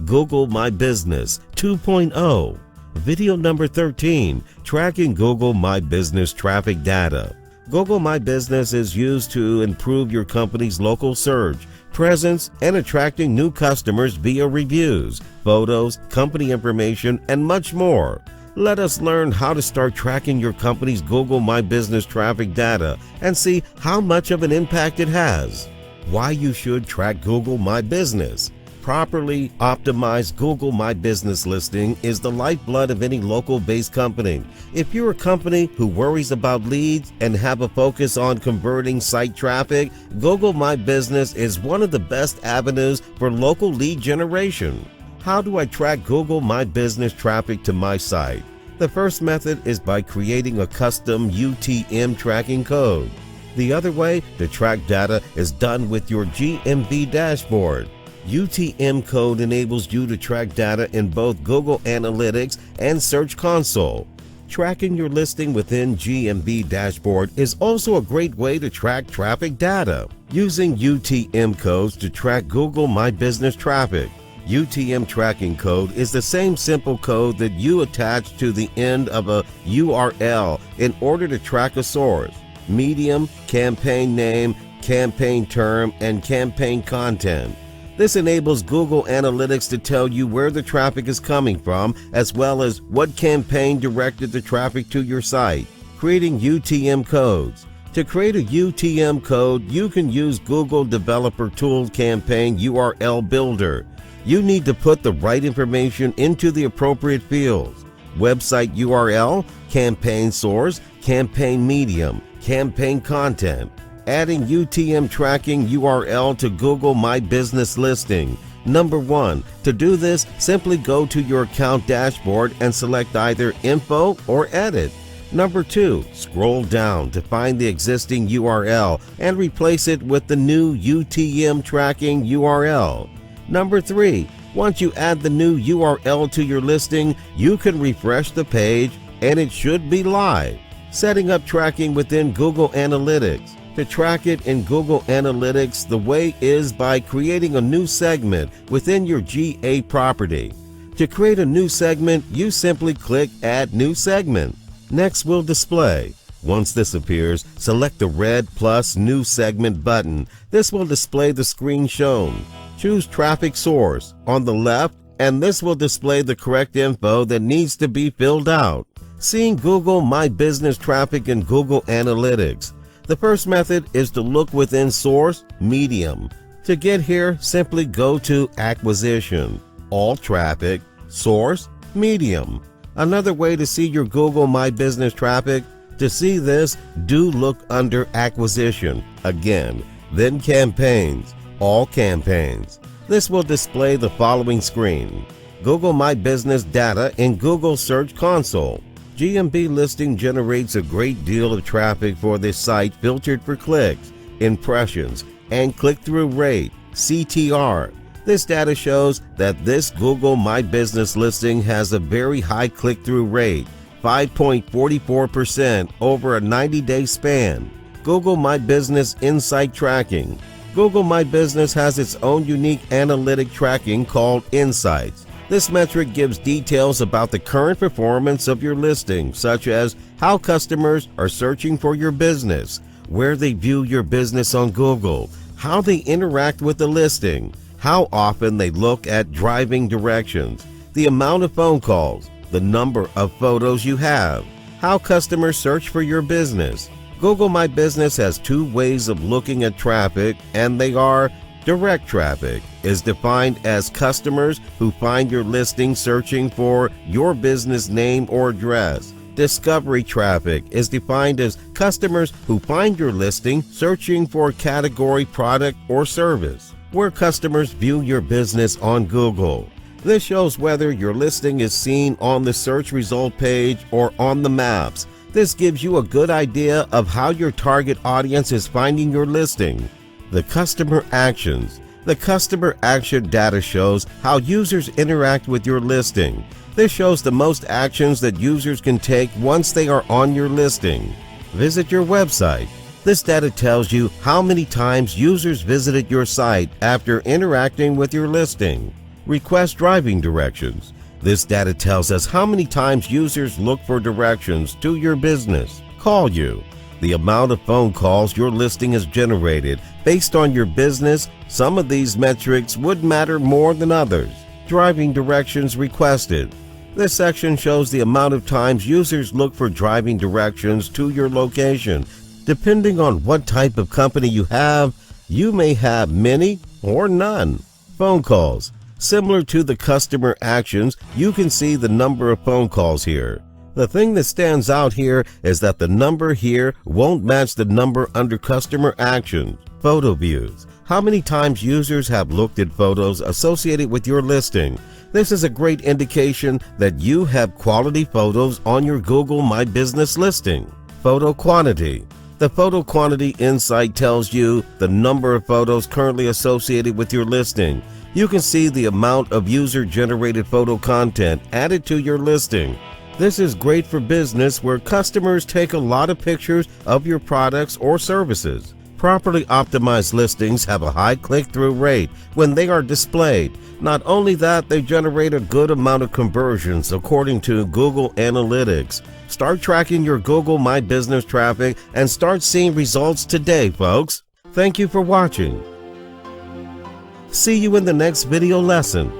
Google My Business 2.0. Video number 13, Tracking Google My Business Traffic Data. Google My Business is used to improve your company's local search, presence, and attracting new customers via reviews, photos, company information, and much more. Let us learn how to start tracking your company's Google My Business traffic data and see how much of an impact it has. Why you should track Google My Business. Properly optimized Google My Business listing is the lifeblood of any local-based company. If you're a company who worries about leads and have a focus on converting site traffic, Google My Business is one of the best avenues for local lead generation. How do I track Google My Business traffic to my site? The first method is by creating a custom UTM tracking code. The other way to track data is done with your GMB dashboard. UTM code enables you to track data in both Google Analytics and Search Console. Tracking your listing within GMB dashboard is also a great way to track traffic data. Using UTM codes to track Google My Business traffic. UTM tracking code is the same simple code that you attach to the end of a URL in order to track a source, medium, campaign name, campaign term, and campaign content. This enables Google Analytics to tell you where the traffic is coming from, as well as what campaign directed the traffic to your site. Creating UTM codes. To create a UTM code, you can use Google Developer Tool Campaign URL Builder. You need to put the right information into the appropriate fields. Website URL, campaign source, campaign medium, campaign content. Adding UTM tracking URL to Google My Business listing. Number 1. To do this, simply go to your account dashboard and select either Info or Edit. Number 2. Scroll down to find the existing URL and replace it with the new UTM tracking URL. Number 3. Once you add the new URL to your listing, you can refresh the page and it should be live. Setting up tracking within Google Analytics. To track it in Google Analytics, the way is by creating a new segment within your GA property. To create a new segment, you simply click Add New Segment. Next will display. Once this appears, select the red plus New Segment button. This will display the screen shown. Choose Traffic Source on the left, and this will display the correct info that needs to be filled out. Seeing Google My Business traffic in Google Analytics. The first method is to look within Source, Medium. To get here, simply go to Acquisition, All Traffic, Source, Medium. Another way to see your Google My Business traffic. To see this, do look under Acquisition, again, then Campaigns, All Campaigns. This will display the following screen. Google My Business data in Google Search Console. GMB listing generates a great deal of traffic for this site filtered for clicks, impressions, and click-through rate, CTR. This data shows that this Google My Business listing has a very high click-through rate, 5.44% over a 90-day span. Google My Business Insight Tracking. Google My Business has its own unique analytic tracking called Insights. This metric gives details about the current performance of your listing, such as how customers are searching for your business, where they view your business on Google, how they interact with the listing, how often they look at driving directions, the amount of phone calls, the number of photos you have, how customers search for your business. Google My Business has two ways of looking at traffic, and they are: direct traffic is defined as customers who find your listing searching for your business name or address. Discovery traffic is defined as customers who find your listing searching for a category, product, or service, where customers view your business on Google. This shows whether your listing is seen on the search result page or on the maps. This gives you a good idea of how your target audience is finding your listing. The customer actions. The customer action data shows how users interact with your listing. This shows the most actions that users can take once they are on your listing. Visit your website. This data tells you how many times users visited your site after interacting with your listing. Request driving directions. This data tells us how many times users look for directions to your business. Call you. The amount of phone calls your listing has generated based on your business. Some of these metrics would matter more than others. Driving directions requested. This section shows the amount of times users look for driving directions to your location. Depending on what type of company you have, you may have many or none. Phone calls. Similar to the customer actions, you can see the number of phone calls here. The thing that stands out here is that the number here won't match the number under customer actions. Photo views. How many times users have looked at photos associated with your listing. This is a great indication that you have quality photos on your Google My Business listing. Photo quantity. The photo quantity insight tells you the number of photos currently associated with your listing. You can see the amount of user-generated photo content added to your listing. This is great for business where customers take a lot of pictures of your products or services. Properly optimized listings have a high click-through rate when they are displayed. Not only that, they generate a good amount of conversions according to Google Analytics. Start tracking your Google My Business traffic and start seeing results today, folks. Thank you for watching. See you in the next video lesson.